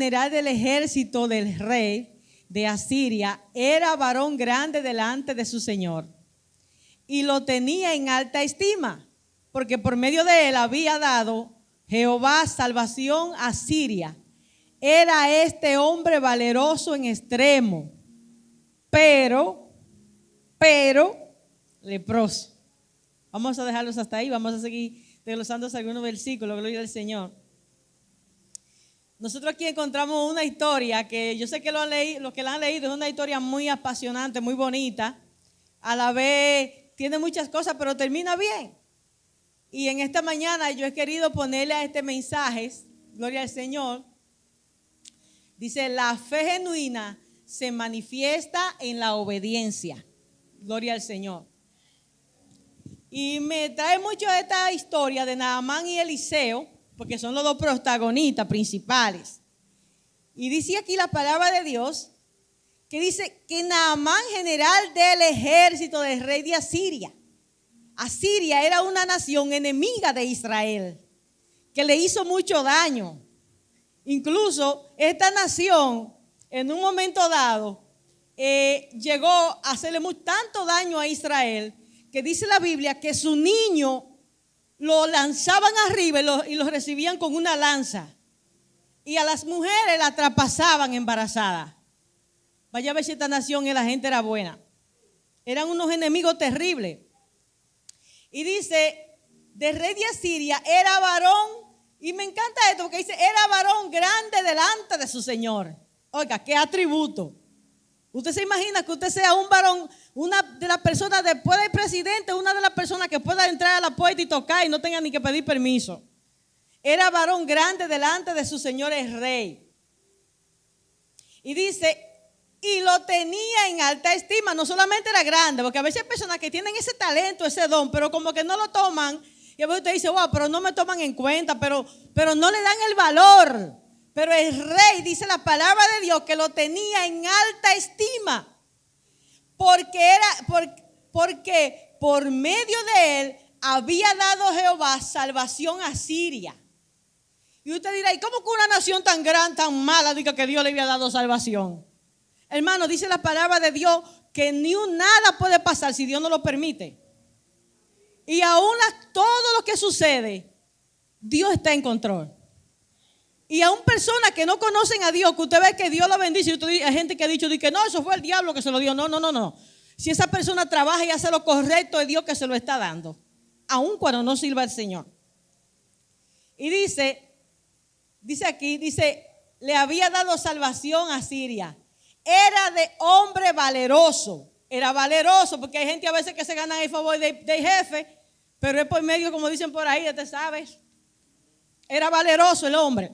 general del ejército del rey de Asiria era varón grande delante de su señor y lo tenía en alta estima, porque por medio de él había dado Jehová salvación a Siria. Era este hombre valeroso en extremo, pero leproso. Vamos a dejarlos hasta ahí, vamos a seguir desglosando algunos versículos, gloria al Señor. Nosotros aquí encontramos una historia que yo sé que los que la han leído es una historia muy apasionante, muy bonita. A la vez tiene muchas cosas, pero termina bien. Y en esta mañana yo he querido ponerle a este mensaje, gloria al Señor. Dice, la fe genuina se manifiesta en la obediencia. Gloria al Señor. Y me trae mucho esta historia de Naamán y Eliseo, porque son los dos protagonistas principales. Y dice aquí la palabra de Dios, que dice que Naamán, general del ejército del rey de Asiria. Asiria era una nación enemiga de Israel, que le hizo mucho daño. Incluso esta nación, en un momento dado, llegó a hacerle tanto daño a Israel, que dice la Biblia que su niño lo lanzaban arriba y lo recibían con una lanza. Y a las mujeres la traspasaban embarazadas. Vaya a ver si esta nación y la gente era buena. Eran unos enemigos terribles. Y dice, del rey de Asiria era varón, y me encanta esto porque dice, era varón grande delante de su señor. Oiga, qué atributo. Usted se imagina que usted sea un varón, una de las personas después del presidente, una de las personas que pueda entrar a la puerta y tocar y no tenga ni que pedir permiso. Era varón grande delante de su señor el rey. Y dice, y lo tenía en alta estima. No solamente era grande, porque a veces hay personas que tienen ese talento, ese don, pero como que no lo toman. Y a veces usted dice, wow, pero no me toman en cuenta, pero no le dan el valor. Pero el rey, dice la palabra de Dios, que lo tenía en alta estima. Porque por medio de él había dado Jehová salvación a Siria. Y usted dirá, ¿y cómo que una nación tan grande, tan mala, diga que Dios le había dado salvación? Hermano, dice la palabra de Dios que ni nada puede pasar si Dios no lo permite. Y aún todo lo que sucede, Dios está en control. Y aún personas que no conocen a Dios, que usted ve que Dios lo bendice, y hay gente que ha dicho que no, eso fue el diablo que se lo dio. No. Si esa persona trabaja y hace lo correcto, es Dios que se lo está dando, aun cuando no sirva al Señor. Y dice aquí, le había dado salvación a Siria. Era de hombre valeroso. Era valeroso, porque hay gente a veces que se gana el favor del jefe, pero es por medio, como dicen por ahí, te sabes. Era valeroso el hombre.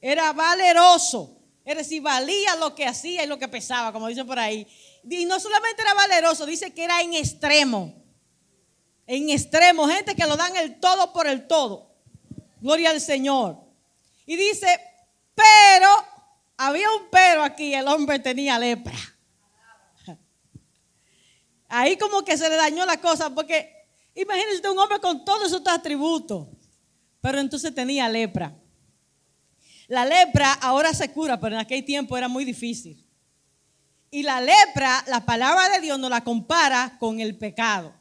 Era valeroso. Es decir, valía lo que hacía y lo que pesaba, como dicen por ahí. Y no solamente era valeroso, dice que era en extremo. En extremo, gente que lo dan el todo por el todo. Gloria al Señor. Y dice, pero, había un pero aquí, el hombre tenía lepra. Ahí como que se le dañó la cosa, porque imagínense un hombre con todos esos atributos, pero entonces tenía lepra. La lepra ahora se cura, pero en aquel tiempo era muy difícil. Y la lepra, la palabra de Dios nos la compara con el pecado.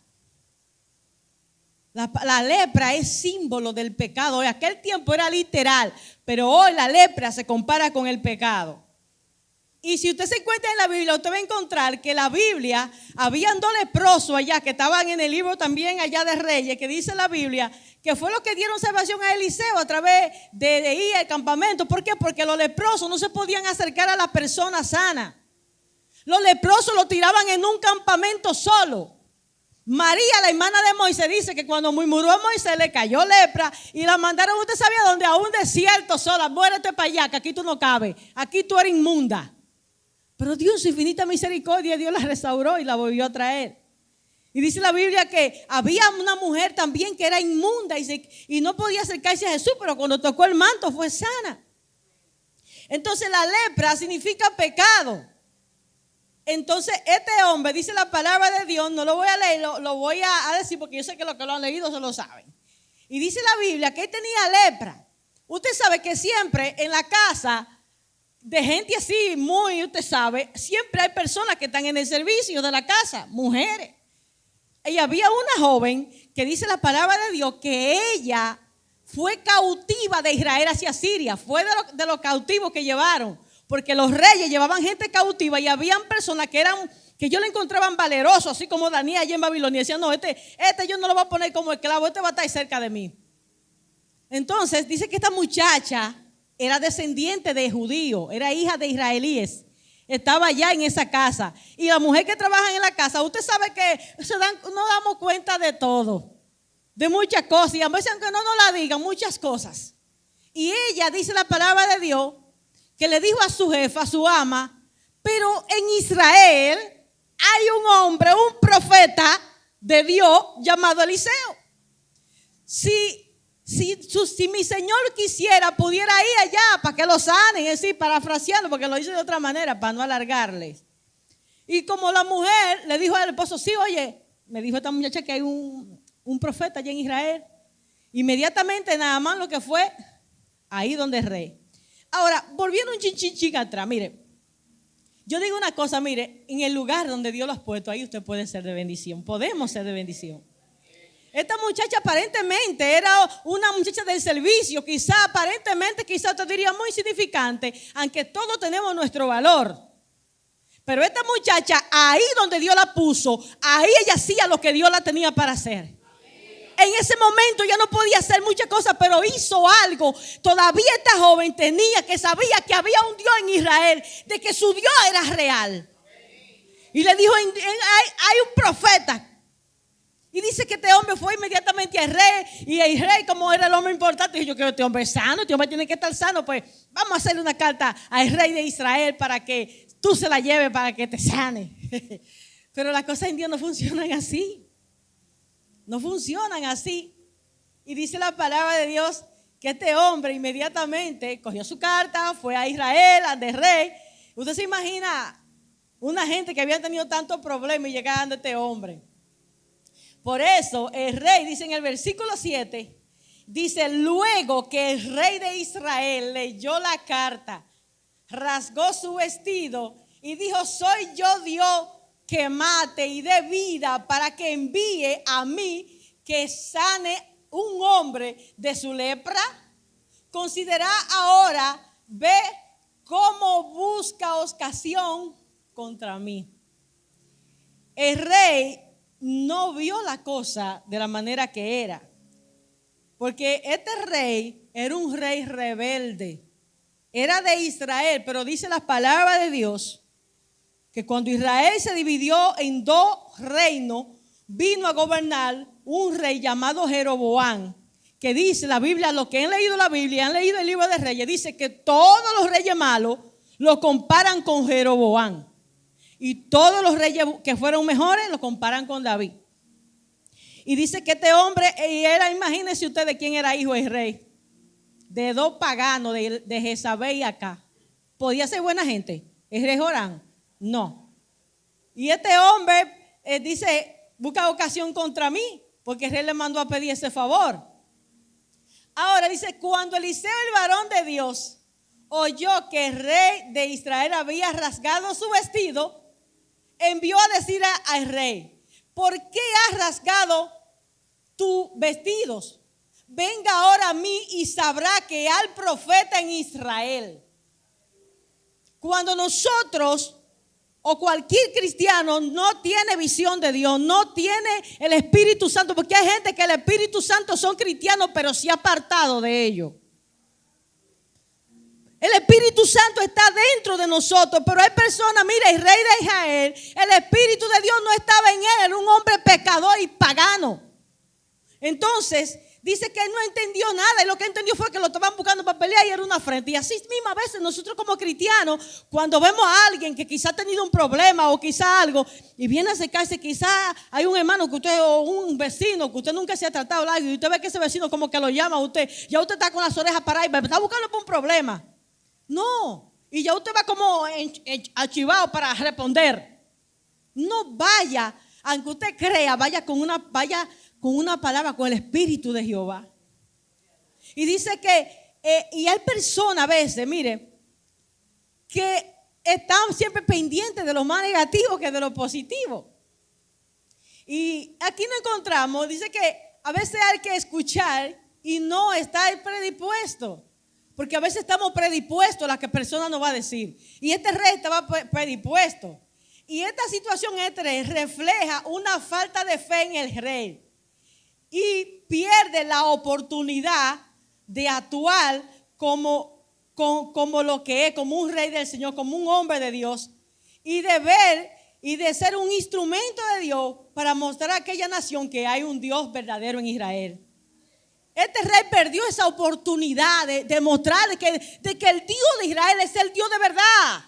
La lepra es símbolo del pecado. En aquel tiempo era literal, pero hoy la lepra se compara con el pecado. Y si usted se encuentra en la Biblia, usted va a encontrar que la Biblia, habían dos leprosos allá que estaban en el libro también allá de Reyes, que dice la Biblia que fue lo que dieron salvación a Eliseo a través de ir al campamento. ¿Por qué? Porque los leprosos no se podían acercar a la persona sana. Los leprosos lo tiraban en un campamento solo. María, la hermana de Moisés, dice que cuando murmuró a Moisés le cayó lepra y la mandaron, usted sabía dónde, a un desierto sola. Muérete para allá, que aquí tú no cabes, aquí tú eres inmunda. Pero Dios, en su infinita misericordia, Dios la restauró y la volvió a traer. Y dice la Biblia que había una mujer también que era inmunda y no podía acercarse a Jesús, pero cuando tocó el manto fue sana. Entonces la lepra significa pecado. Entonces este hombre, dice la palabra de Dios, no lo voy a leer, lo voy a decir porque yo sé que los que lo han leído se lo saben. Y dice la Biblia que él tenía lepra. Usted sabe que siempre en la casa de gente así, muy, usted sabe, siempre hay personas que están en el servicio de la casa, mujeres. Y había una joven que dice la palabra de Dios que ella fue cautiva de Israel hacia Siria, fue de los cautivos que llevaron, porque los reyes llevaban gente cautiva y habían personas que yo le encontraban valeroso, así como Daniel allá en Babilonia. Decían, no, este yo no lo voy a poner como esclavo, este va a estar cerca de mí. Entonces dice que esta muchacha era descendiente de judíos, era hija de israelíes. Estaba allá en esa casa. Y la mujer que trabaja en la casa, usted sabe que no damos cuenta de todo, de muchas cosas. Y a veces, aunque no nos la digan, muchas cosas. Y ella dice la palabra de Dios, que le dijo a su jefa, a su ama, pero en Israel hay un hombre, un profeta de Dios llamado Eliseo. Si mi Señor quisiera, pudiera ir allá para que lo sanen, es decir, parafraseando, porque lo hice de otra manera para no alargarles. Y como la mujer le dijo al esposo, sí, oye, me dijo esta muchacha que hay un profeta allá en Israel. Inmediatamente nada más lo que fue ahí donde el rey. Ahora, volviendo un chinchín atrás, mire, yo digo una cosa, mire, en el lugar donde Dios lo ha puesto, ahí usted puede ser de bendición, podemos ser de bendición. Esta muchacha aparentemente era una muchacha del servicio, quizá usted diría muy insignificante, aunque todos tenemos nuestro valor. Pero esta muchacha, ahí donde Dios la puso, ahí ella hacía lo que Dios la tenía para hacer. En ese momento ya no podía hacer muchas cosas, pero hizo algo. Todavía esta joven sabía que había un Dios en Israel, de que su Dios era real. Y le dijo, hay un profeta. Y dice que este hombre fue inmediatamente al rey. Y el rey, como era el hombre importante, dijo, yo quiero este hombre sano, este hombre tiene que estar sano. Pues vamos a hacerle una carta al rey de Israel para que tú se la lleves, para que te sane. Pero las cosas en Dios no funcionan así. No funcionan así. Y dice la palabra de Dios que este hombre inmediatamente cogió su carta, fue a Israel, al del rey. Usted se imagina una gente que había tenido tantos problemas y llegando a este hombre. Por eso el rey, dice en el versículo 7, dice, luego que el rey de Israel leyó la carta, rasgó su vestido y dijo, soy yo Dios que mate y dé vida para que envíe a mí que sane un hombre de su lepra. Considera ahora, ve cómo busca ocasión contra mí. El rey no vio la cosa de la manera que era, porque este rey era un rey rebelde, era de Israel, pero dice la palabra de Dios que cuando Israel se dividió en dos reinos, vino a gobernar un rey llamado Jeroboam, que dice la Biblia, los que han leído la Biblia, han leído el libro de Reyes, dice que todos los reyes malos lo comparan con Jeroboam. Y todos los reyes que fueron mejores lo comparan con David. Y dice que este hombre era, imagínense ustedes quién era hijo del rey. De dos paganos, de Jezabel y acá. ¿Podía ser buena gente? ¿Es rey Joram? No. Y este hombre dice, busca ocasión contra mí, porque el rey le mandó a pedir ese favor. Ahora dice, cuando Eliseo, el varón de Dios, oyó que el rey de Israel había rasgado su vestido, envió a decir al rey, ¿por qué has rasgado tus vestidos? Venga ahora a mí y sabrá que hay profeta en Israel. Cuando nosotros o cualquier cristiano no tiene visión de Dios, no tiene el Espíritu Santo, porque hay gente que el Espíritu Santo son cristianos, pero se ha apartado de ellos. El Espíritu Santo está dentro de nosotros, pero hay personas, mira, el rey de Israel, el Espíritu de Dios no estaba en él, era un hombre pecador y pagano. Entonces, dice que él no entendió nada y lo que entendió fue que lo estaban buscando para pelear y era una afrenta. Y así mismo a veces nosotros como cristianos, cuando vemos a alguien que quizá ha tenido un problema o quizá algo y viene a acercarse, quizá hay un hermano que usted o un vecino que usted nunca se ha tratado algo y usted ve que ese vecino como que lo llama a usted, ya usted está con las orejas paradas y está buscando por un problema. No, y ya usted va como archivado para responder. No vaya, aunque usted crea, vaya con una palabra, con el Espíritu de Jehová. Y dice que, y hay personas a veces, mire, que están siempre pendientes de lo más negativo que de lo positivo. Y aquí nos encontramos, dice que a veces hay que escuchar y no estar predispuesto. Porque a veces estamos predispuestos a lo que la persona nos va a decir. Y este rey estaba predispuesto. Y esta situación refleja una falta de fe en el rey. Y pierde la oportunidad de actuar como lo que es, como un rey del Señor, como un hombre de Dios. Y de ver y de ser un instrumento de Dios para mostrar a aquella nación que hay un Dios verdadero en Israel. Este rey perdió esa oportunidad de mostrar de que el Dios de Israel es el Dios de verdad.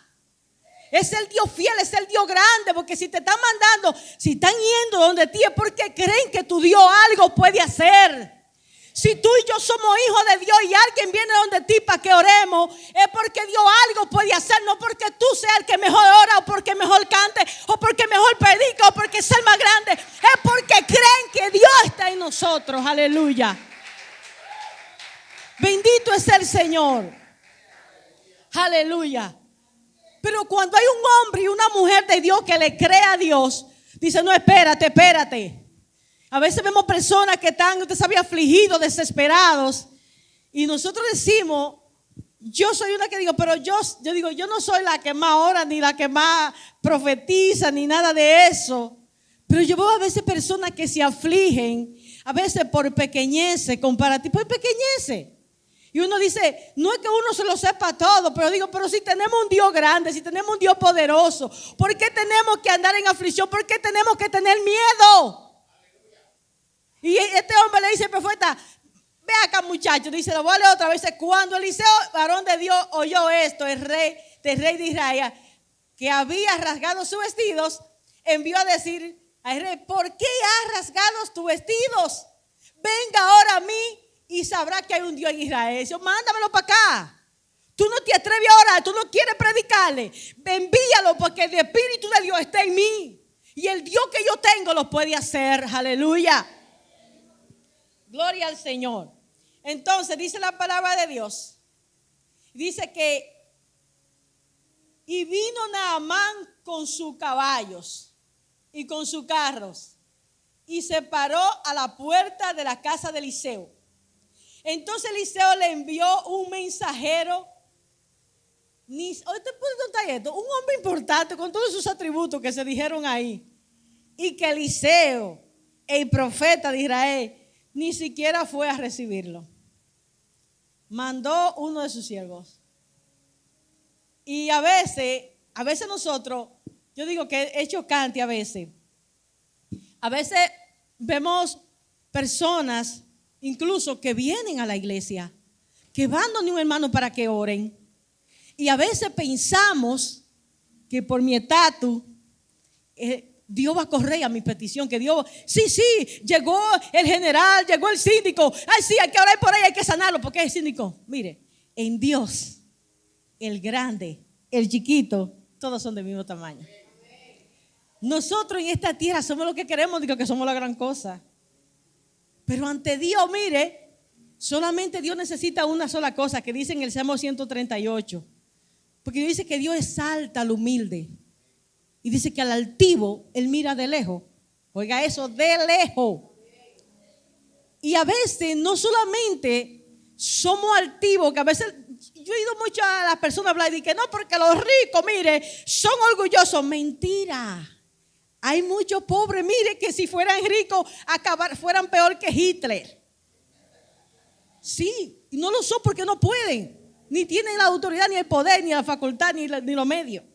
Es el Dios fiel, es el Dios grande. Porque si te están mandando, si están yendo donde ti, es porque creen que tu Dios algo puede hacer. Si tú y yo somos hijos de Dios y alguien viene donde ti para que oremos, es porque Dios algo puede hacer. No porque tú seas el que mejor ora, o porque mejor cante, o porque mejor predica, o porque sea el más grande. Es porque creen que Dios está en nosotros. Aleluya. Bendito es el Señor. Aleluya. Pero cuando hay un hombre y una mujer de Dios que le cree a Dios, dice: no, espérate. A veces vemos personas que están, usted sabe, afligidos, desesperados. Y nosotros decimos, yo soy una que digo, pero yo digo, yo no soy la que más ora, ni la que más profetiza, ni nada de eso. Pero yo veo a veces personas que se afligen, a veces por pequeñeces, comparativo, por pequeñeces. Y uno dice, no es que uno se lo sepa todo, pero digo, pero si tenemos un Dios grande, si tenemos un Dios poderoso, ¿por qué tenemos que andar en aflicción? ¿Por qué tenemos que tener miedo? Y este hombre le dice al profeta: ve acá, muchacho. Dice, lo voy a leer otra vez. Cuando Eliseo, varón de Dios, oyó esto, el rey de Israel, que había rasgado sus vestidos, envió a decir al rey: ¿por qué has rasgado tus vestidos? Venga ahora a mí y sabrá que hay un Dios en Israel. Dice, mándamelo para acá. Tú no te atreves a orar, tú no quieres predicarle. Envíalo, porque el Espíritu de Dios está en mí. Y el Dios que yo tengo lo puede hacer. Aleluya. Gloria al Señor. Entonces dice la palabra de Dios. Dice que y vino Naamán con sus caballos y con sus carros y se paró a la puerta de la casa de Eliseo. Entonces Eliseo le envió un mensajero. ¿Usted puede contar esto? Un hombre importante con todos sus atributos que se dijeron ahí. Y que Eliseo, el profeta de Israel, ni siquiera fue a recibirlo. Mandó uno de sus siervos. Y a veces nosotros, yo digo que es chocante a veces. A veces vemos personas incluso que vienen a la iglesia, que van donde un hermano para que oren. Y a veces pensamos que por mi estatus, Dios va a correr a mi petición, que Dios, sí, llegó el general, llegó el síndico, ay sí, hay que orar por ahí, hay que sanarlo, porque es el síndico. Mire, en Dios, el grande, el chiquito, todos son del mismo tamaño. Nosotros en esta tierra somos lo que queremos, digo que somos la gran cosa. Pero ante Dios, mire, solamente Dios necesita una sola cosa, que dice en el Salmo 138. Porque dice que Dios exalta al humilde. Y dice que al altivo Él mira de lejos. Oiga eso, de lejos. Y a veces no solamente somos altivos, que a veces yo he oído mucho a las personas hablar y que no, porque los ricos, mire, son orgullosos. Mentira. Hay muchos pobres, mire, que si fueran ricos, fueran peor que Hitler. Sí, y no lo son porque no pueden. Ni tienen la autoridad, ni el poder, ni la facultad, ni los medios.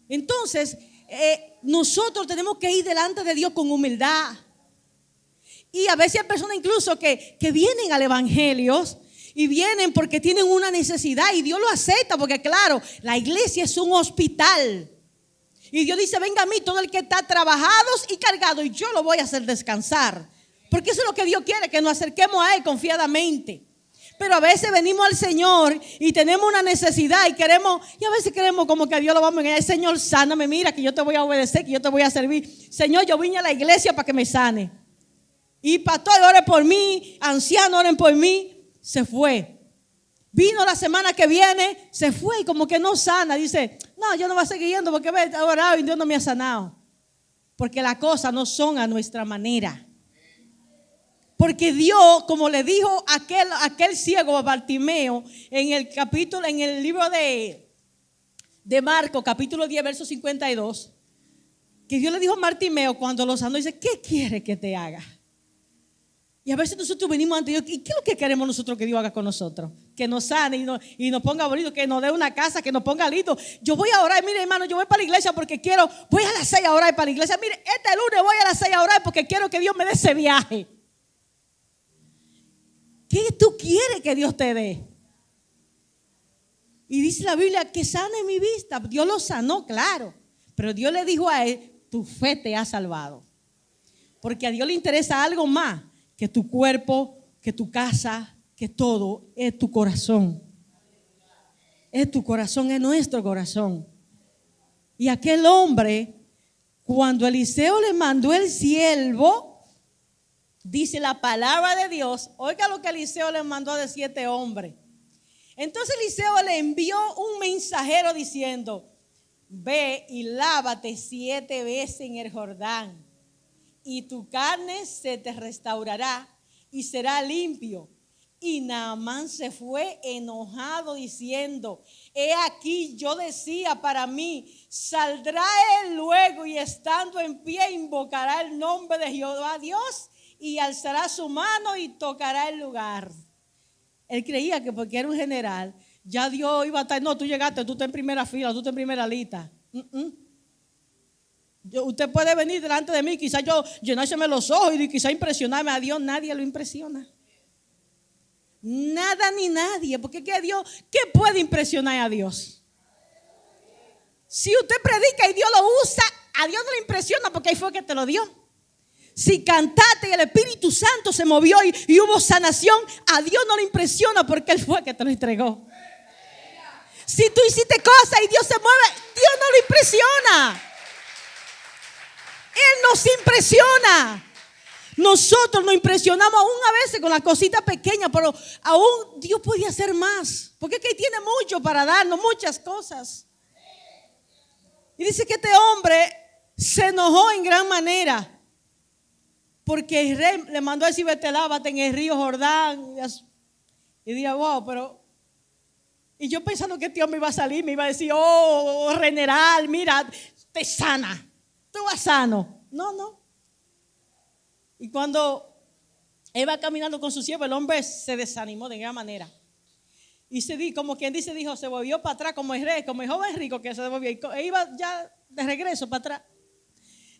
Entonces, nosotros tenemos que ir delante de Dios con humildad. Y a veces hay personas incluso que vienen al evangelio y vienen porque tienen una necesidad y Dios lo acepta, porque claro, la iglesia es un hospital. Y Dios dice, venga a mí todo el que está trabajados y cargados y yo lo voy a hacer descansar. Porque eso es lo que Dios quiere, que nos acerquemos a Él confiadamente. Pero a veces venimos al Señor y tenemos una necesidad y a veces queremos como que a Dios lo vamos a engañar. Señor, sáname, mira que yo te voy a obedecer, que yo te voy a servir. Señor, yo vine a la iglesia para que me sane. Y pastor, ore por mí, anciano, oren por mí. Se fue. Vino la semana que viene, se fue y como que no sana. Dice, no, yo no voy a seguir yendo porque he orado y Dios no me ha sanado. Porque las cosas no son a nuestra manera. Porque Dios, como le dijo aquel ciego a Bartimeo en el libro de Marcos, capítulo 10, verso 52, que Dios le dijo a Bartimeo cuando lo sanó, dice, ¿qué quiere que te haga? Y a veces nosotros venimos ante Dios, ¿y qué es lo que queremos nosotros que Dios haga con nosotros? Que nos sane y nos ponga bonito, que nos dé una casa, que nos ponga lindo. Yo voy a orar, mire hermano, yo voy para la iglesia porque voy a las 6 a orar para la iglesia. Mire, este lunes voy a las 6 a orar porque quiero que Dios me dé ese viaje. ¿Qué tú quieres que Dios te dé? Y dice la Biblia que sane mi vista. Dios lo sanó, claro. Pero Dios le dijo a él, tu fe te ha salvado. Porque a Dios le interesa algo más que tu cuerpo, que tu casa, que todo. Es tu corazón. Es tu corazón, es nuestro corazón. Y aquel hombre, cuando Eliseo le mandó el siervo, dice la palabra de Dios, oiga lo que Eliseo le mandó a decir a este hombre. Entonces Eliseo le envió un mensajero diciendo, ve y lávate 7 veces en el Jordán y tu carne se te restaurará y será limpio. Y Naamán se fue enojado diciendo, he aquí yo decía para mí, saldrá él luego y estando en pie invocará el nombre de Jehová Dios y alzará su mano y tocará el lugar. Él creía que porque era un general, ya Dios iba a estar, no, tú llegaste, tú estás en primera fila, tú estás en primera lista. Usted puede venir delante de mí, quizás yo llenárseme los ojos y quizás impresionarme. A Dios nadie lo impresiona. Nada ni nadie, porque ¿qué Dios? ¿Qué puede impresionar a Dios? Si usted predica y Dios lo usa, a Dios no le impresiona porque ahí fue que te lo dio. Si cantaste y el Espíritu Santo se movió y hubo sanación, a Dios no le impresiona porque Él fue que te lo entregó. Si tú hiciste cosas y Dios se mueve, Dios no le impresiona. Él nos impresiona. Nosotros nos impresionamos aún a veces con las cositas pequeñas, pero aún Dios puede hacer más. Porque es que tiene mucho para darnos, muchas cosas. Y dice que este hombre se enojó en gran manera. Porque el rey le mandó a decir, vete, lávate en el río Jordán. Y dije, wow, pero... Y yo pensando que este hombre iba a salir, me iba a decir, oh, general, mira, te sana. Tú vas sano. No. Y cuando él va caminando con su siervo, el hombre se desanimó de gran manera. Y como quien dice, dijo, se volvió para atrás como el rey, como el joven rico que se devolvió. Y iba ya de regreso para atrás.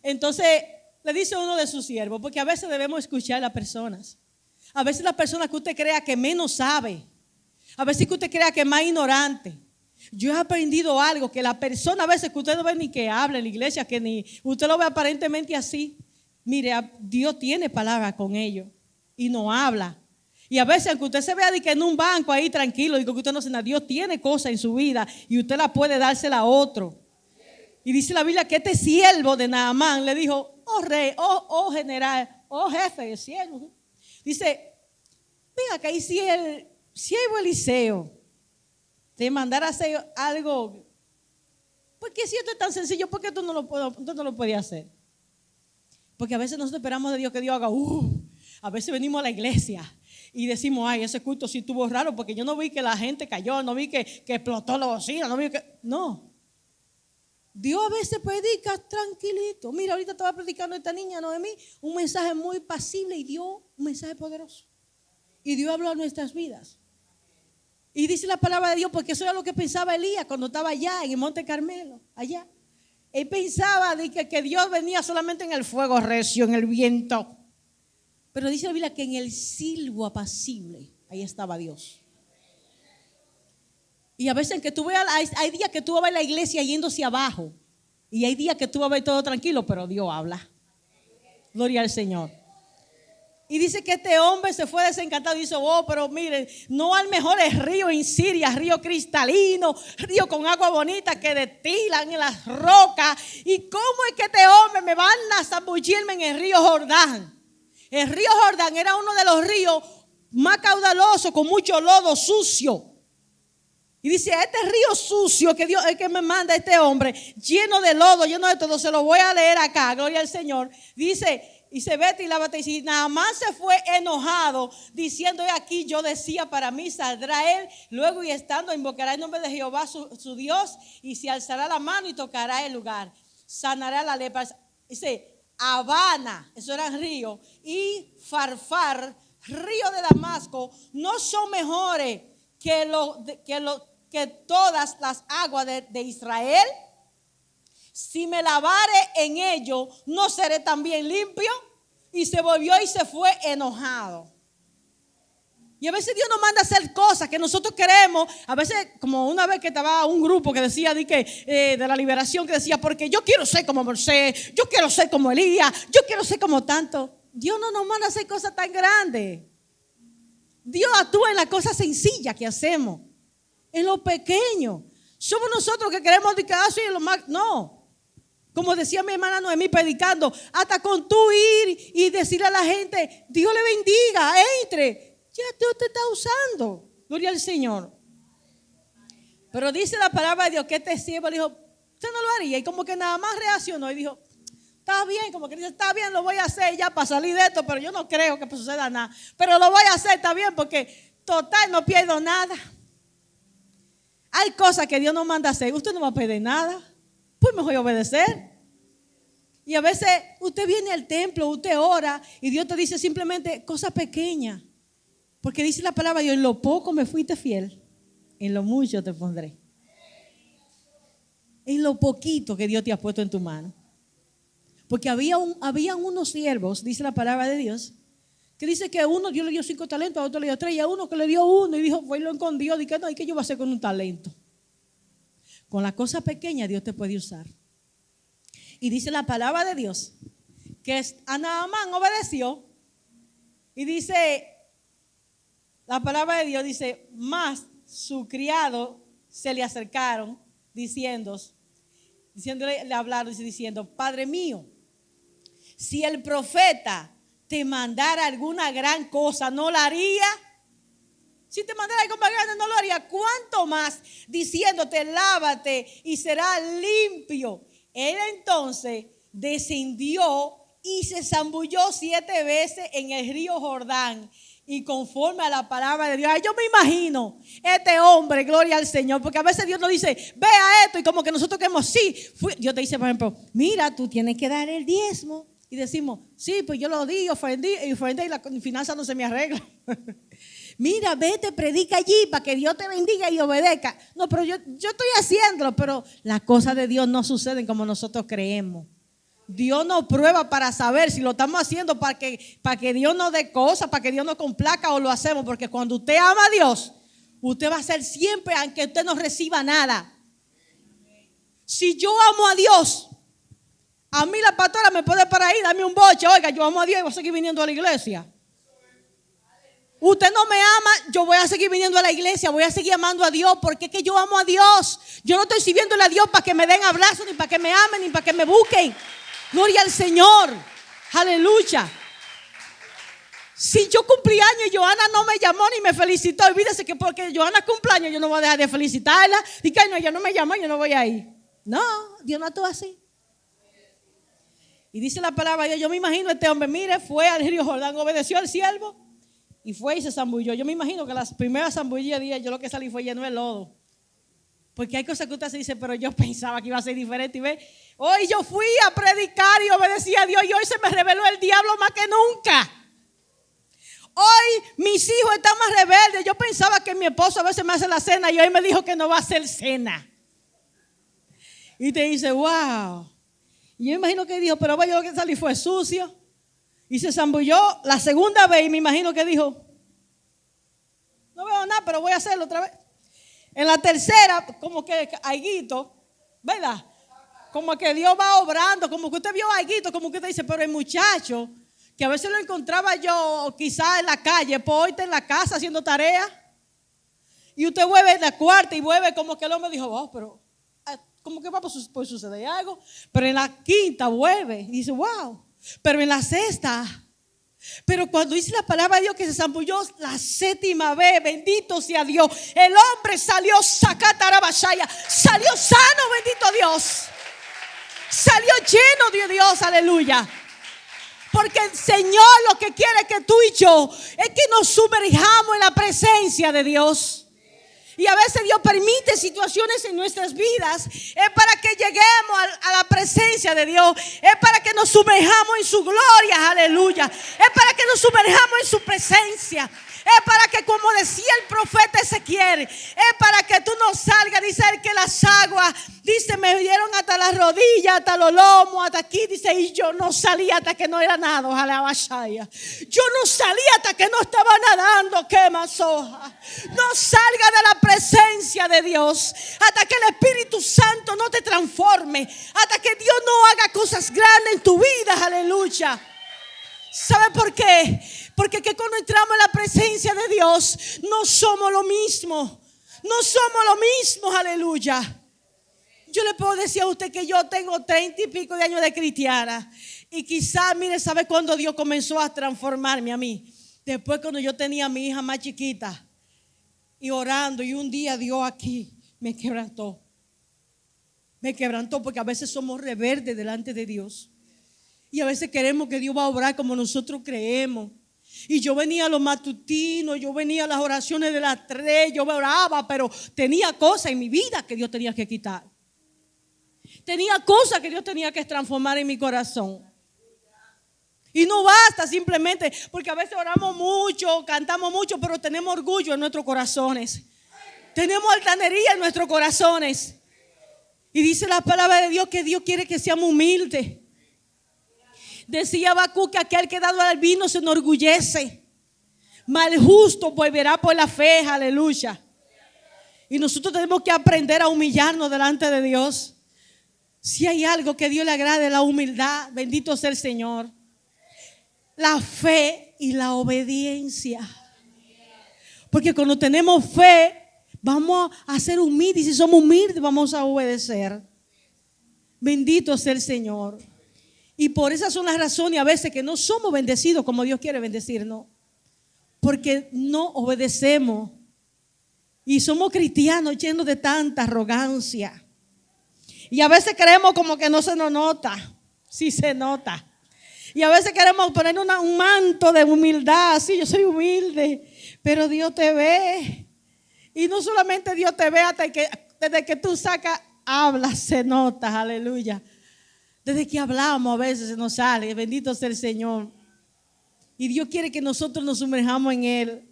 Entonces le dice uno de sus siervos, porque a veces debemos escuchar a las personas. A veces las personas que usted crea que menos sabe. A veces que usted crea que es más ignorante. Yo he aprendido algo, que la persona a veces que usted no ve ni que habla en la iglesia, que ni usted lo ve aparentemente así. Mire, Dios tiene palabra con ellos y no habla. Y a veces aunque usted se vea de que en un banco ahí tranquilo, digo que usted no sabe nada, Dios tiene cosas en su vida y usted la puede dársela a otro. Y dice la Biblia que este siervo de Naamán le dijo, oh rey, oh general, oh jefe del cielo. Dice, venga acá, y si el siervo Eliseo te mandara a hacer algo, porque si esto es tan sencillo, ¿por qué tú no lo puedes hacer? Porque a veces nosotros esperamos de Dios que Dios haga, a veces venimos a la iglesia y decimos, ay, ese culto sí estuvo raro porque yo no vi que la gente cayó, no vi que explotó la bocina, no vi que... No. Dios a veces predica tranquilito. Mira, ahorita estaba predicando esta niña Noemí un mensaje muy pasible y dio un mensaje poderoso. Y Dios habló a nuestras vidas. Y dice la palabra de Dios, porque eso era lo que pensaba Elías cuando estaba allá en el Monte Carmelo, allá. Él pensaba de que Dios venía solamente en el fuego recio, en el viento. Pero dice la Biblia que en el silbo apacible, ahí estaba Dios. Y a veces que tú veas, hay días que tú vas a ver la iglesia yéndose abajo. Y hay días que tú vas a ver todo tranquilo, pero Dios habla. Gloria al Señor. Y dice que este hombre se fue desencantado y dice, oh, pero miren, no hay mejores ríos en Siria, río cristalino, río con agua bonita que destilan en las rocas. ¿Y cómo es que este hombre me van a zambullirme en el río Jordán? El río Jordán era uno de los ríos más caudalosos, con mucho lodo sucio. Y dice, este río sucio que Dios es que me manda este hombre, lleno de lodo, lleno de todo, se lo voy a leer acá, gloria al Señor. Dice, y se vete y lávate. Y Naamán se fue enojado, diciendo, aquí yo decía, para mí saldrá él, luego y estando invocará el nombre de Jehová su Dios, y se alzará la mano y tocará el lugar, sanará la lepra. Dice, Habana, eso eran ríos, y Farfar, río de Damasco, no son mejores que todas las aguas de Israel. Si me lavare en ello, no seré también limpio. Y se volvió y se fue enojado. Y a veces Dios nos manda a hacer cosas que nosotros queremos. A veces, como una vez que estaba un grupo que decía de la liberación, que decía, porque yo quiero ser como Moisés, yo quiero ser como Elías, yo quiero ser como tanto. Dios no nos manda a hacer cosas tan grandes. Dios actúa en las cosas sencillas que hacemos, en lo pequeño. Somos nosotros que queremos decir, en lo más. No. Como decía mi hermana Noemí predicando, hasta con tú ir y decirle a la gente, Dios le bendiga, entre. Ya Dios te está usando. Gloria al Señor. Pero dice la palabra de Dios que este siervo le dijo, usted no lo haría. Y como que nada más reaccionó y dijo, está bien, como que dice, está bien, lo voy a hacer ya para salir de esto, pero yo no creo que suceda nada. Pero lo voy a hacer, está bien, porque total no pierdo nada. Hay cosas que Dios nos manda a hacer. Usted no va a perder nada. Pues mejor obedecer. Y a veces usted viene al templo, usted ora y Dios te dice simplemente cosas pequeñas. Porque dice la palabra de Dios, en lo poco me fuiste fiel, en lo mucho te pondré. En lo poquito que Dios te ha puesto en tu mano. Porque habían unos siervos, dice la palabra de Dios, que dice que a uno Dios le dio 5 talentos, a otro le dio 3 y a uno que le dio 1 y dijo, fue y lo escondió. Dije, no, ¿y qué yo voy a hacer con un talento? Con la cosa pequeña Dios te puede usar. Y dice la palabra de Dios que a Naamán obedeció. Y dice la palabra de Dios, dice, más su criado se le acercaron le hablaron diciendo, Padre mío, si el profeta te mandara alguna gran cosa, ¿no la haría? Si te mandara algo más grande, no lo haría. ¿Cuánto más diciéndote, lávate y serás limpio? Él entonces descendió y se zambulló 7 veces en el río Jordán. Y conforme a la palabra de Dios, yo me imagino este hombre, gloria al Señor, porque a veces Dios nos dice, vea esto, y como que nosotros queremos, sí. Dios te dice, por ejemplo, mira, tú tienes que dar el diezmo. Y decimos, sí, pues yo lo di, ofrendí y la finanza no se me arregla. Mira, vete, predica allí para que Dios te bendiga y obedezca. No, pero yo estoy haciéndolo, pero las cosas de Dios no suceden como nosotros creemos. Dios nos prueba para saber si lo estamos haciendo para que Dios nos dé cosas, para que Dios nos complaca o lo hacemos. Porque cuando usted ama a Dios, usted va a hacer siempre aunque usted no reciba nada. Si yo amo a Dios, a mí la pastora me puede parar ahí, darme un boche. Oiga, yo amo a Dios y voy a seguir viniendo a la iglesia. Usted no me ama, yo voy a seguir viniendo a la iglesia, voy a seguir amando a Dios, porque es que yo amo a Dios. Yo no estoy sirviéndole a Dios para que me den abrazos, ni para que me amen, ni para que me busquen. Gloria al Señor, aleluya. Si yo cumplí años y Johanna no me llamó ni me felicitó, olvídese que porque Johanna cumpleaños yo no voy a dejar de felicitarla. Y que no, ella no me llamó, yo no voy a ir. No, Dios no actúa así. Y dice la palabra de Dios, yo me imagino este hombre, mire, fue al río Jordán, obedeció al siervo y fue y se zambulló. Yo me imagino que las primeras zambullidas de día yo lo que salí fue lleno de lodo. Porque hay cosas que usted se dice, pero yo pensaba que iba a ser diferente. Y ve, hoy yo fui a predicar y obedecí a Dios y hoy se me reveló el diablo más que nunca. Hoy mis hijos están más rebeldes. Yo pensaba que mi esposo a veces me hace la cena y hoy me dijo que no va a hacer cena. Y te dice, wow. Y yo me imagino que dijo, pero yo lo que salí fue sucio. Y se zambulló la segunda vez y me imagino que dijo, no veo nada, pero voy a hacerlo otra vez. En la tercera, como que alguito, ¿verdad? Como que Dios va obrando, como que usted vio alguito, como que usted dice, pero el muchacho, que a veces lo encontraba yo quizás en la calle, pues hoy está en la casa haciendo tarea. Y usted vuelve en la cuarta y vuelve como que el hombre dijo, wow, pero como que va por suceder algo. Pero en la quinta vuelve y dice, wow. Pero en la sexta, Pero cuando dice la palabra de Dios que se zambulló la 7ª vez, bendito sea Dios, el hombre salió sacatarabashaya, salió sano, bendito Dios. Salió lleno de Dios, aleluya. Porque el Señor lo que quiere que tú y yo es que nos sumerjamos en la presencia de Dios. Y a veces Dios permite situaciones en nuestras vidas. Es para que lleguemos a la presencia de Dios. Es para que nos sumerjamos en su gloria, aleluya. Es para que nos sumerjamos en su presencia. Es para que, como decía el profeta Ezequiel, es para que tú no salgas. Dice él que las aguas, dice, me dieron hasta las rodillas, hasta los lomos, hasta aquí. Dice, y yo no salí hasta que no era nada. Ojalá vaya. Yo no salí hasta que no estaba nadando. ¿Qué más hoja? No salga de la presencia de Dios hasta que el Espíritu Santo no te transforme. Hasta que Dios no haga cosas grandes en tu vida. Aleluya. ¿Sabe por qué? Porque que cuando entramos en la presencia de Dios no somos lo mismo. No somos lo mismo, aleluya. Yo le puedo decir a usted que yo tengo 30 y pico de años de cristiana. Y quizás, mire, ¿sabe cuándo Dios comenzó a transformarme a mí? Después cuando yo tenía a mi hija más chiquita. Y orando, y un día Dios aquí me quebrantó. Me quebrantó porque a veces somos rebeldes delante de Dios. Y a veces queremos que Dios va a obrar como nosotros creemos. Y yo venía a los matutinos, yo venía a las oraciones de las 3, yo oraba, pero tenía cosas en mi vida que Dios tenía que quitar. Tenía cosas que Dios tenía que transformar en mi corazón. Y no basta simplemente, porque a veces oramos mucho, cantamos mucho, pero tenemos orgullo en nuestros corazones. Tenemos altanería en nuestros corazones. Y dice la palabra de Dios que Dios quiere que seamos humildes. Decía Habacuc que aquel que dado al vino se enorgullece, mas el justo volverá por la fe, aleluya. Y nosotros tenemos que aprender a humillarnos delante de Dios. Si hay algo que a Dios le agrade, la humildad, bendito sea el Señor. La fe y la obediencia. Porque cuando tenemos fe, vamos a ser humildes. Y si somos humildes, vamos a obedecer. Bendito sea el Señor. Y por esas son las razones a veces que no somos bendecidos como Dios quiere bendecirnos. Porque no obedecemos. Y somos cristianos llenos de tanta arrogancia. Y a veces creemos como que no se nos nota. Sí se nota. Y a veces queremos poner un manto de humildad. Sí, yo soy humilde. Pero Dios te ve. Y no solamente Dios te ve hasta que desde que tú sacas, hablas, se nota. Aleluya. Desde que hablamos a veces se nos sale. Bendito sea el Señor. Y Dios quiere que nosotros nos sumerjamos en Él.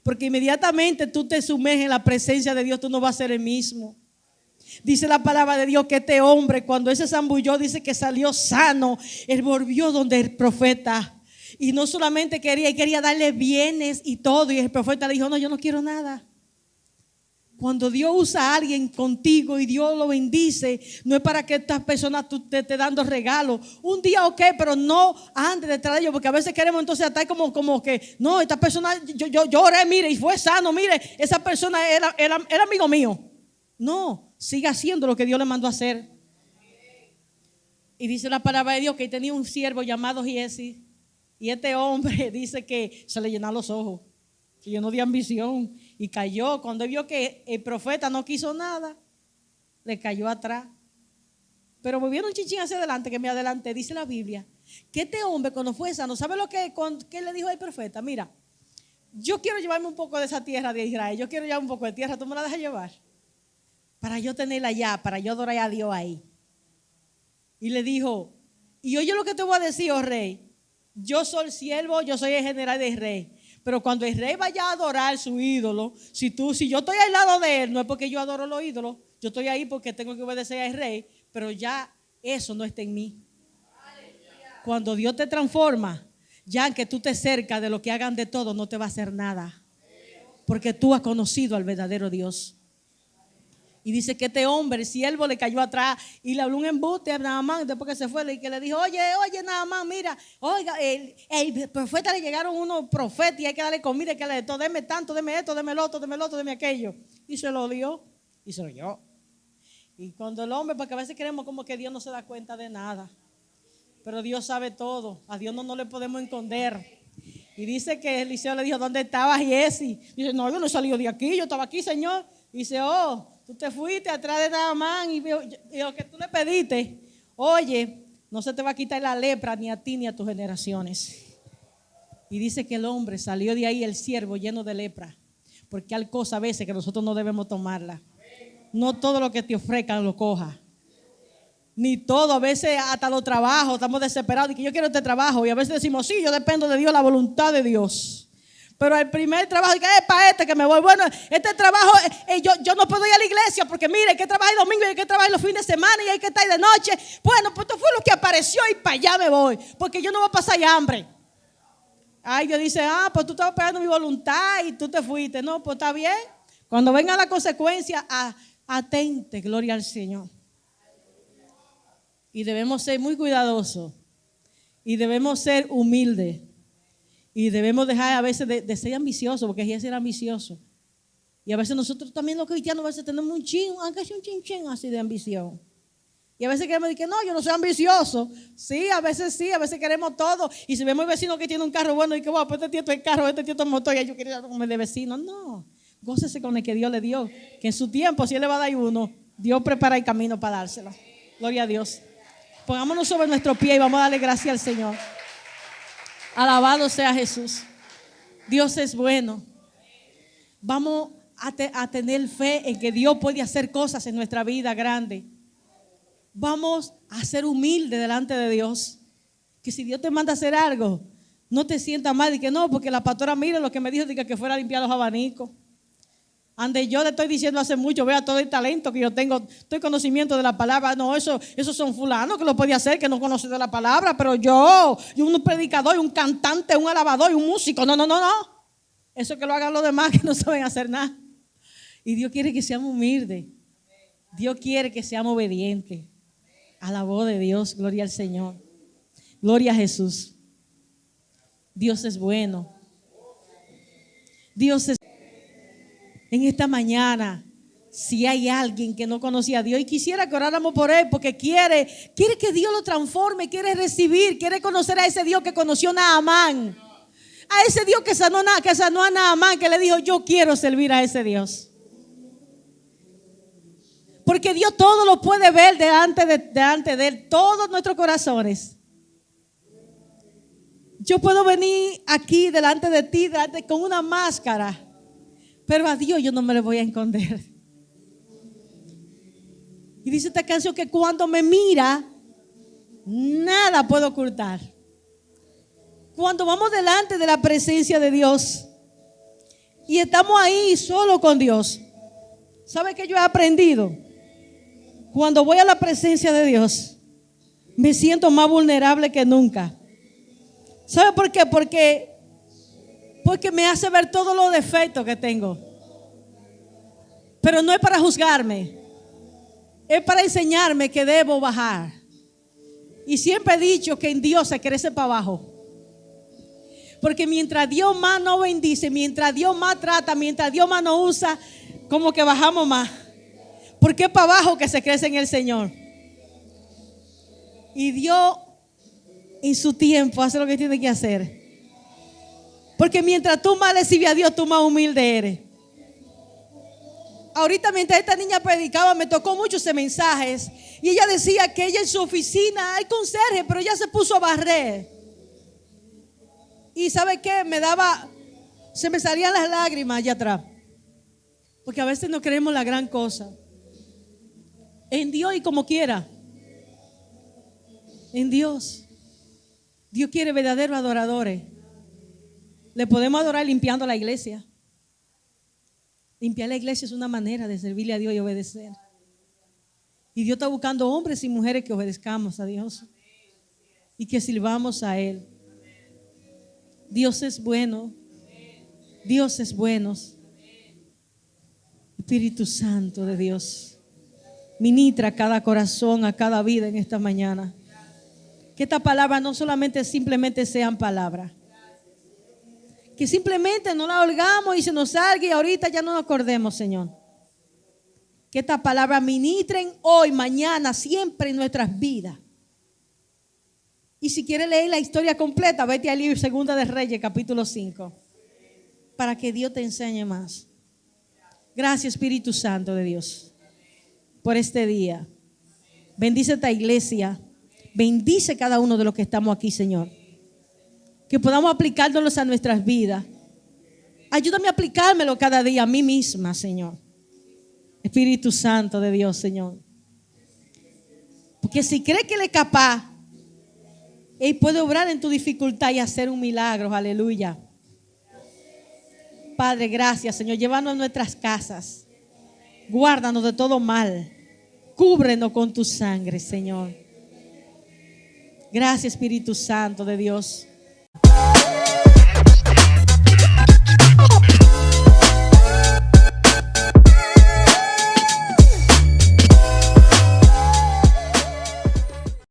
Porque inmediatamente tú te sumerges en la presencia de Dios, tú no vas a ser el mismo. Dice la palabra de Dios que este hombre, cuando él se zambulló, dice que salió sano. Él volvió donde el profeta. Y no solamente quería darle bienes y todo. Y el profeta le dijo, no, yo no quiero nada. Cuando Dios usa a alguien contigo y Dios lo bendice, no es para que estas personas te esté dando regalos. Un día ok, pero no antes detrás de ellos, porque a veces queremos entonces estar como que, no, esta persona, yo oré, mire, y fue sano, mire, esa persona era amigo mío. No, siga haciendo lo que Dios le mandó a hacer. Y dice la palabra de Dios que tenía un siervo llamado Giesi, y este hombre dice que se le llenaron los ojos, se llenó de ambición. Y cayó, cuando él vio que el profeta no quiso nada, le cayó atrás. Pero volvieron un chichín hacia adelante, que me adelanté, dice la Biblia, que este hombre cuando fue sano, ¿sabe lo que le dijo al profeta? Mira, yo quiero llevarme un poco de esa tierra de Israel, yo quiero llevar un poco de tierra, ¿tú me la dejas llevar? Para yo tenerla allá, para yo adorar a Dios ahí. Y le dijo, y oye lo que te voy a decir, oh rey, yo soy el siervo, yo soy el general del rey. Pero cuando el rey vaya a adorar su ídolo, si yo estoy al lado de él, no es porque yo adoro los ídolos, yo estoy ahí porque tengo que obedecer al rey, pero ya eso no está en mí. Cuando Dios te transforma, ya aunque tú te cercas de lo que hagan de todo, no te va a hacer nada, porque tú has conocido al verdadero Dios. Y dice que este hombre, el siervo, le cayó atrás y le habló un embuste a Naamán después que se fue, y que le dijo, oye, Naamán, mira, oiga, el profeta le llegaron unos profetas y hay que darle comida, hay que darle todo, deme tanto, deme esto, deme el otro, deme el otro, deme aquello. Y se lo dio y se lo dio. Y cuando el hombre, porque a veces creemos como que Dios no se da cuenta de nada, pero Dios sabe todo, a Dios no le podemos esconder. Y dice que Eliseo le dijo, ¿dónde estabas, Giesi? Dice, no, yo no he salido de aquí, yo estaba aquí, Señor. Dice, oh, tú te fuiste atrás de Naamán y lo que tú le pediste, oye, no se te va a quitar la lepra ni a ti ni a tus generaciones. Y dice que el hombre salió de ahí, el siervo, lleno de lepra. Porque hay cosas a veces que nosotros no debemos tomarla. No todo lo que te ofrezcan lo coja. Ni todo, a veces hasta los trabajos, estamos desesperados y que yo quiero este trabajo. Y a veces decimos, sí, yo dependo de Dios, la voluntad de Dios. Pero el primer trabajo, que es para este que me voy. Bueno, este trabajo, yo no puedo ir a la iglesia porque mire, hay que trabajar el domingo y hay que trabajar los fines de semana y hay que estar de noche. Bueno, pues esto fue lo que apareció y para allá me voy. Porque yo no voy a pasar hambre. Ay, Dios dice, pues tú estabas esperando mi voluntad y tú te fuiste. No, pues está bien. Cuando venga la consecuencia, atente, gloria al Señor. Y debemos ser muy cuidadosos. Y debemos ser humildes. Y debemos dejar a veces de ser ambiciosos, porque ella era ambicioso. Y a veces nosotros también los cristianos a veces tenemos un chin, aunque sea un chin así de ambición. Y a veces queremos decir que no, yo no soy ambicioso. Sí, a veces queremos todo. Y si vemos el vecino que tiene un carro bueno y que bueno, pues este tío el carro, este tío el motor, y yo quiero irme de vecino. No, gócese con el que Dios le dio. Que en su tiempo, si Él le va a dar uno, Dios prepara el camino para dárselo. Gloria a Dios. Pongámonos sobre nuestro pie y vamos a darle gracias al Señor. Alabado sea Jesús. Dios es bueno. Vamos a tener fe en que Dios puede hacer cosas en nuestra vida grande. Vamos a ser humildes delante de Dios. Que si Dios te manda a hacer algo, no te sientas mal y que no, porque la pastora mire lo que me dijo de que fuera a limpiar los abanicos. Ande, yo le estoy diciendo hace mucho, vea todo el talento que yo tengo, estoy conocimiento de la palabra. No, esos son fulanos que lo puede hacer, que no conocen de la palabra, pero yo un predicador, un cantante, un alabador, un músico. No. Eso que lo hagan los demás que no saben hacer nada. Y Dios quiere que seamos humildes. Dios quiere que seamos obedientes a la voz de Dios. Gloria al Señor. Gloria a Jesús. Dios es bueno. Dios es en esta mañana. Si hay alguien que no conocía a Dios y quisiera que oráramos por él porque quiere que Dios lo transforme, quiere recibir, quiere conocer a ese Dios que conoció a Naamán, a ese Dios que sanó a Naamán, que le dijo, yo quiero servir a ese Dios. Porque Dios todo lo puede ver delante de él, todos nuestros corazones. Yo puedo venir aquí delante de ti, con una máscara, pero a Dios yo no me le voy a esconder. Y dice esta canción que cuando me mira, nada puedo ocultar. Cuando vamos delante de la presencia de Dios y estamos ahí solo con Dios, ¿sabe qué yo he aprendido? Cuando voy a la presencia de Dios, me siento más vulnerable que nunca. ¿Sabe por qué? Porque me hace ver todos los defectos que tengo. Pero no es para juzgarme, es para enseñarme que debo bajar. Y siempre he dicho que en Dios se crece para abajo. Porque mientras Dios más nos bendice, mientras Dios más trata, mientras Dios más nos usa, como que bajamos más. Porque es para abajo que se crece en el Señor. Y Dios en su tiempo hace lo que tiene que hacer. Porque mientras tú más le sirves a Dios, tú más humilde eres. Ahorita mientras esta niña predicaba me tocó mucho ese mensaje. Y ella decía que ella en su oficina hay conserje, pero ella se puso a barrer. Y ¿sabe qué? Se me salían las lágrimas allá atrás. Porque a veces no creemos la gran cosa. En Dios y como quiera. En Dios. Dios quiere verdaderos adoradores. Le podemos adorar limpiando la iglesia. Limpiar la iglesia es una manera de servirle a Dios y obedecer. Y Dios está buscando hombres y mujeres que obedezcamos a Dios y que sirvamos a Él. Dios es bueno. Dios es bueno. Espíritu Santo de Dios, ministra a cada corazón, a cada vida en esta mañana. Que esta palabra no simplemente sean palabras. Que simplemente no la holgamos y se nos salga y ahorita ya no nos acordemos, Señor. Que estas palabras ministren hoy, mañana, siempre en nuestras vidas. Y si quieres leer la historia completa, vete al libro Segunda de Reyes, capítulo 5, para que Dios te enseñe más. Gracias, Espíritu Santo de Dios, por este día. Bendice esta iglesia. Bendice cada uno de los que estamos aquí, Señor. Que podamos aplicárnoslos a nuestras vidas. Ayúdame a aplicármelo cada día a mí misma, Señor. Espíritu Santo de Dios, Señor. Porque si crees que Él es capaz, Él puede obrar en tu dificultad y hacer un milagro. Aleluya. Padre, gracias, Señor. Llévanos a nuestras casas. Guárdanos de todo mal. Cúbrenos con tu sangre, Señor. Gracias, Espíritu Santo de Dios.